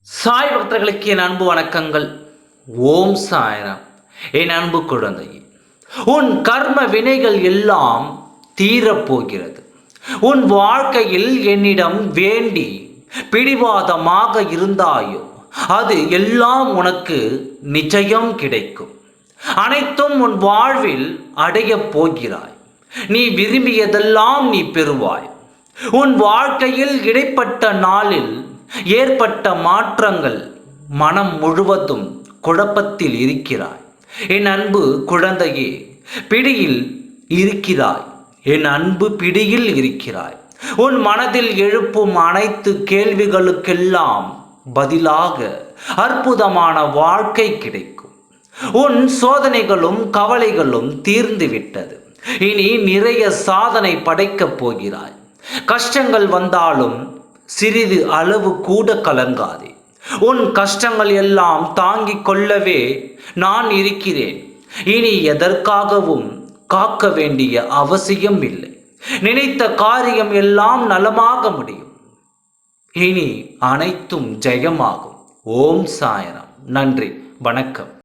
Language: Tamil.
சாய் பக்தர்களுக்கு என் அன்பு வணக்கங்கள். ஓம் சாய்ராம். என் அன்பு குழந்தையே, உன் கர்ம வினைகள் எல்லாம் தீரப்போகிறது. உன் வாழ்க்கையில் என்னிடம் வேண்டி பிடிவாதமாக இருந்தாயோ அது எல்லாம் உனக்கு நிச்சயம் கிடைக்கும். அனைத்தும் உன் வாழ்வில் அடையப் போகிறாய். நீ விரும்பியதெல்லாம் நீ பெறுவாய். உன் வாழ்க்கையில் இடைப்பட்ட நாளில் ஏற்பட்ட மாற்றங்கள் மனம் முழுவதும் குழப்பத்தில் இருக்கிறாய். என் அன்பு குழந்தையே, பிடியில் இருக்கிறாய். என் அன்பு பிடியில் இருக்கிறாய். உன் மனதில் எழுப்பும் அனைத்து கேள்விகளுக்கெல்லாம் பதிலாக அற்புதமான வாழ்க்கை கிடைக்கும். உன் சோதனைகளும் கவலைகளும் தீர்ந்து விட்டது. இனி நிறைய சாதனை படைக்கப் போகிறாய். கஷ்டங்கள் வந்தாலும் சிறிது அளவு கூட கலங்காதே. உன் கஷ்டங்கள் எல்லாம் தாங்கிக் கொள்ளவே நான் இருக்கிறேன். இனி எதற்காகவும் காக்க வேண்டிய அவசியம் இல்லை. நினைத்த காரியம் எல்லாம் நலமாக முடியும். இனி அனைத்தும் ஜெயமாகும். ஓம் சாய்ராம். நன்றி, வணக்கம்.